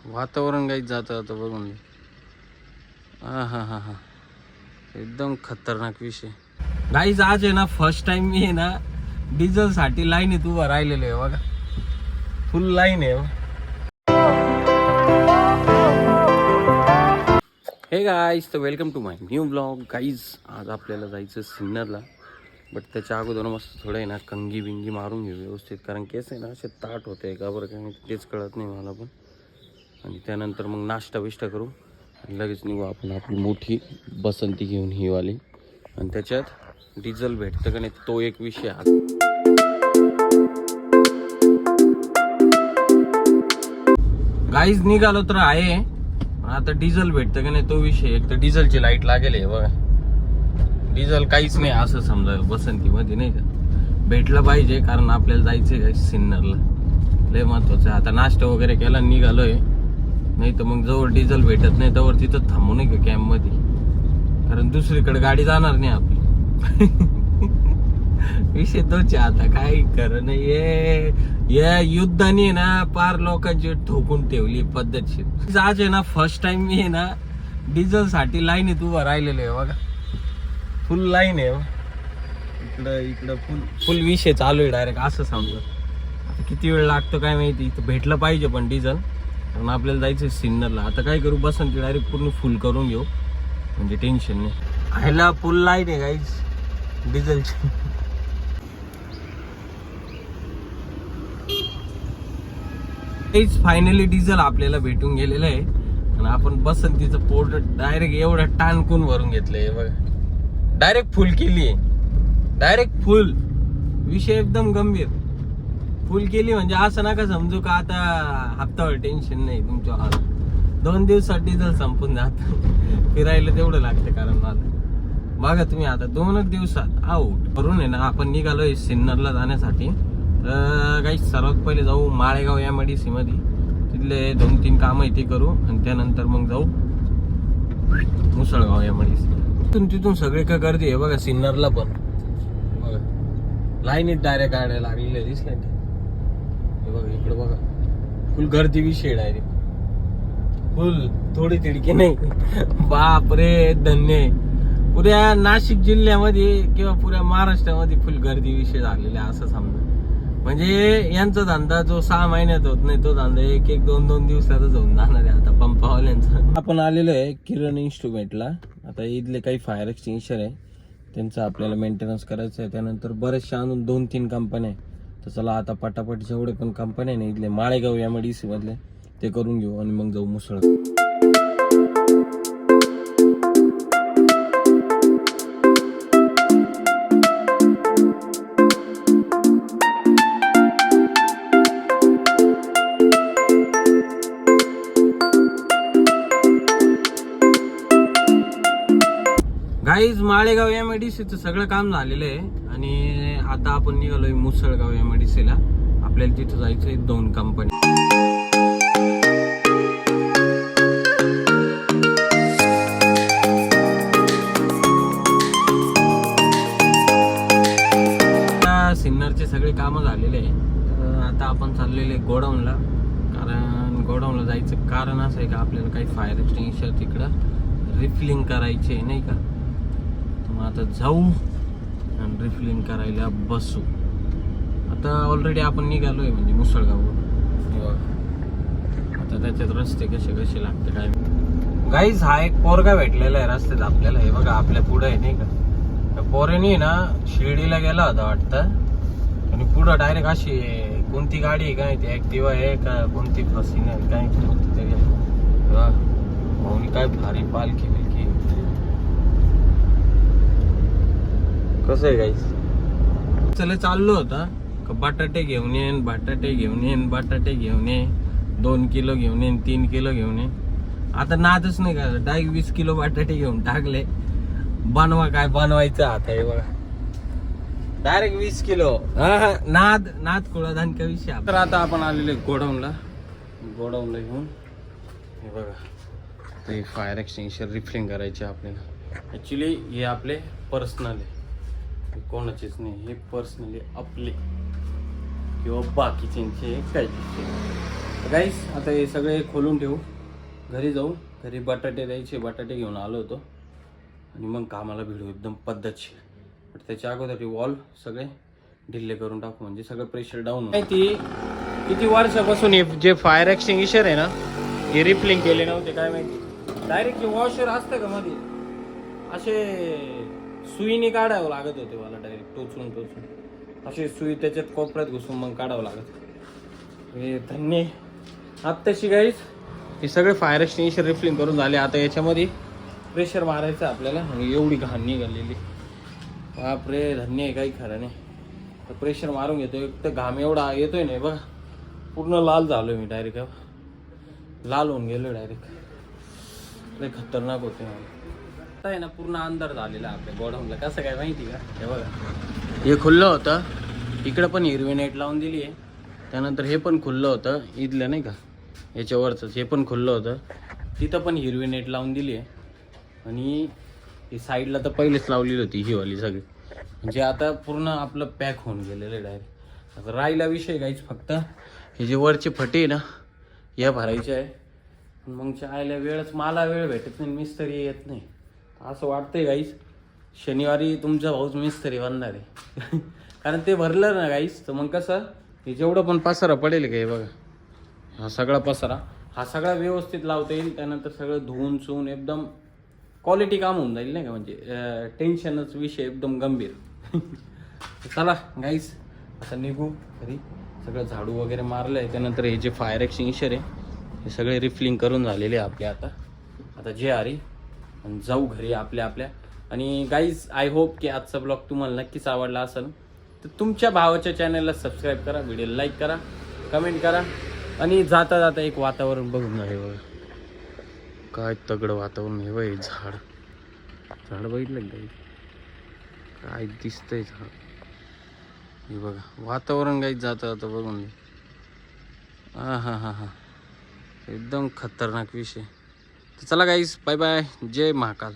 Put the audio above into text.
वातावरण काही जातं आता बघून. हा हा हा हा, एकदम खतरनाक विषय. गाईज आज आहे ना फर्स्ट टाइम मी आहे ना डिझेल साठी लाईनीत उभा राहिलेलो आहे बघा. फुल लाईन आहे. हे गाईज, तर welcome to my new blog. Guys आज आपल्याला जायचं सिन्नरला, बट त्याच्या अगोदर मस्त थोडं आहे ना कंगी बिंगी मारून घेऊ व्यवस्थित, कारण केस आहे ना असे ताट होते का बरं काय तेच कळत नाही मला पण. आणि त्यानंतर मग नाश्ता बिष्टा करू आणि लगेच निघू आपण आपली मोठी बसंती घेऊन ही वाली. आणि त्याच्यात डिझेल भेटतं का नाही तो एक विषय आहे. गाईज निघालो तर आहे, आता डिझेल भेटतं का नाही तो विषय. एक तर डिझेलची लाईट लागेल आहे बघा. डिझेल काहीच नाही असं समजा बसंतीमध्ये, नाही का. भेटलं पाहिजे कारण आपल्याला जायचं आहे सिन्नरला, लय महत्वाचं आहे. आता नाश्ता वगैरे केला निघालोय, नाही तर मग जवळ डिझेल भेटत नाही तवर तिथं थांबू नाही का कॅम्पमध्ये, कारण दुसरीकडे गाडी जाणार नाही आपली. विषय तोच आहे. आता काय खरं नाही, या युद्धाने ना पार लोकांची ठोकून ठेवली पद्धतशीर. आज आहे ना फर्स्ट टाइम मी आहे ना डिझेल साठी लाईनीत उभा राहिलेलो आहे बघा. फुल लाईन आहे इकडं फुल विषय चालू आहे डायरेक्ट असं समजा. आता किती वेळ लागतो काय माहिती. इथं भेटलं पाहिजे पण डिझेल, कारण आपल्याला जायचं सिन्नरला. आता काय करू, बसंती डायरेक्ट पूर्ण फुल करून घेऊ म्हणजे टेन्शन नाही. ह्याला फुल लाईन आहे गाईज डिझेलची. फायनली डिझेल आपल्याला भेटून गेलेलं आहे आणि आपण बसंतीचं पोट डायरेक्ट एवढं टाणकून भरून घेतलंय बघा. डायरेक्ट फुल केली आहे, डायरेक्ट फुल. विषय एकदम गंभीर. फुल केली म्हणजे असं नका समजू का आता हप्तावर टेन्शन नाही तुमच्या हाल. 2 दिवसात डिझेल संपून जात. फिरायला तेवढं लागतं कारण मला बघा तुम्ही. आता 2 दिवसात आउट करून आहे ना आपण निघालोय सिन्नरला जाण्यासाठी. काही सर्वात पहिले जाऊ माळेगाव MIDC मध्ये, तिथले 2-3 कामं ते करू आणि त्यानंतर मग जाऊ मुसळगाव MIDC. तिथून सगळे का गर्दी आहे बघा सिन्नरला पण. बघा लाईनीत डायरेक्ट गाड्या लागलेल्या दिसल्या ते बघा. इकडे बघा फुल गर्दी विषय डायरेक्ट फुल. थोडी तिडकी नाही. बाप रे धन्य. पुऱ्या नाशिक जिल्ह्यामध्ये किंवा पुऱ्या महाराष्ट्रामध्ये फुल गर्दी विषय झालेला असं समजा. म्हणजे यांचा धंदा जो 6 महिन्यात होत नाही तो धंदा 1-2 दिवसातच होऊन जाणार आहे आता पंपावाल्यांचा. आपण आलेलो आहे किरण इन्स्ट्रुमेंटला. आता इथले काही फायर एक्सटिंग्विशर आहे त्यांचं आपल्याला मेंटेनन्स करायचं आहे. त्यानंतर बरेचशा आणून 2-3 कंपन्या आहे. तर चला आता पटापट जेवढे पण कंपन्या नाही इथले माळेगाव MIDC मधले ते करून घेऊ आणि मग जाऊ मुसळगाव. गाईज माळेगाव MIDCचं सगळं काम झालेलं आहे आणि आता आपण निघालोय मुसळगाव MIDC ला. आपल्याला तिथं जायचंय 2 कंपनी. सिन्नरचे सगळे कामं झालेले आहे. तर आता आपण चाललेले गोडाऊनला, कारण गोडाऊनला जायचं कारण असं आहे का आपल्याला काही फायर एक्सटिंग्विशर तिकडं रिफिलिंग करायचे नाही का. आता जाऊ आणि रिफिलिंग करायला बसू. आता ऑलरेडी आपण निघालोय म्हणजे मुसळगाववर. आता त्याच्यात रस्ते कसे लागते काय. गाईज हा एक पोरगा भेटलेला आहे रस्त्यात आपल्याला. हे बघा आपल्या पुढे आहे नाही का. त्या पोरेने ना शिर्डीला गेला होता वाटतं आणि पुढं डायरेक्ट अशी कोणती गाडी आहे काय, ती ऍक्टिवा आहे का कोणती फसिंग आहे काय भाऊनी काय भारी पालखी बिलकी. कसं आहे गाईस. चला चाललो होता का बटाटे घेऊन येईन, बटाटे घेऊन येईन, बटाटे घेऊन ये, 2 किलो घेऊन येईन, 3 किलो घेऊन ये. आता नादच नाही का, डायरेक्ट 20 किलो बटाटे घेऊन टाकले. बनवा काय बनवायचं आता हे बघा. Direct 20 kilo. नाद कुळाधान का विषय. तर आता आपण आलेले गोडाऊनला घेऊन. हे बघा ते फायर एक्सटिंग्विशर रिफिलिंग करायचे आपल्याला. ऍक्च्युली हे आपले पर्सनल आहे, कोणाचेच नाही. हे पर्सनली आपले किंवा बाकीच्यांचे काही. गाईस आता हे सगळे खोलून ठेवू, घरी जाऊ. घरी बटाटे द्यायचे, बटाटे घेऊन आलो होतो आणि मग कामाला भिडू एकदम पद्धतशीर. पण त्याच्या अगोदर वॉल सगळे ढिल्ले करून टाकू, म्हणजे सगळं प्रेशर डाऊन. माहिती किती वर्षापासून हे जे फायर एक्सटिंग्विशर आहे ना हे रिप्लिंग केले नव्हते काय माहिती. डायरेक्ट वॉशर असतं का मध्ये असे सुईने काढावं लागत होते मला, डायरेक्ट टोचून असे सुई त्याच्यात कोपऱ्यात घुसून मग काढावं लागत. हे धन्य आत्ताशी गाईस हे सगळे फायर एक्सटिंग्विशर रिफिलिंग करून झाले. आता याच्यामध्ये प्रेशर मारायचं आपल्याला आणि एवढी घाण निघालेली बापरे, धन्य आहे काही खरं नाही. तर प्रेशर मारून घेतो. एक तर घाम एवढा येतोय नाही बघा, पूर्ण लाल झालोय मी डायरेक्ट, लाल होऊन गेलो डायरेक्ट, लय खतरनाक होते मला. आता आहे ना पूर्ण अंधार झालेला आपल्या गोडाऊनला. कसं काय माहिती का, हे बघा हे खुल्लं होतं, इकडं पण हिरवी नेट लावून दिली आहे. त्यानंतर हे पण खुल्लं होतं इथलं नाही का, याच्यावरचंच हे पण खुल्लं होतं, तिथं पण हिरवी नेट लावून दिली आहे. आणि ही साईडला तर पहिलेच लावलेली होती ही वाली सगळी, म्हणजे आता पूर्ण आपलं पॅक होऊन गेलेलं आहे डायरेक्ट. आता राहिला विषय गाईच फक्त हे जे वरचे फटे आहे ना या भरायचे आहे. मग चायला वेळच, मला वेळ भेटत नाही, मिस्त्री येत नाही. असं वाटतंय गाईस शनिवारी तुमचा भाऊच मिस्त्री बनणार आहे. कारण ते भरलं ना गाईस तर मग कसं हे जेवढं पण पसारा पडेल का, हे बघा हा सगळा पसारा, हा सगळा व्यवस्थित लावता येईल. त्यानंतर सगळं धुवून चुवून एकदम क्वालिटी काम होऊन जाईल नाही का, म्हणजे टेन्शनच विषय एकदम गंभीर. चला गाईस आता निघू घरी. सगळं झाडू वगैरे मारलं आहे. त्यानंतर हे जे फायर एक्सटिंग्विशर आहे हे सगळे रिफिलिंग करून झालेले आपले. आता जे आरी आणि जाऊ घरी आपल्या. आणि गाईज आय होप की आजचा ब्लॉग तुम्हाला नक्कीच आवडला असेल. तर तुमच्या भावाच्या चॅनलला सबस्क्राईब करा, व्हिडिओला लाईक करा, कमेंट करा. आणि जाता जाता एक वातावरण बघून जा. हे बघा काय तगडं वातावरण आहे. बघ झाड बघितलं काय दिसतंय झाड. हे बघा वातावरण गाईज जाता जाता बघून. हा एकदम खतरनाक विषय. तर चला गाईज बाय बाय, जय महाकाल.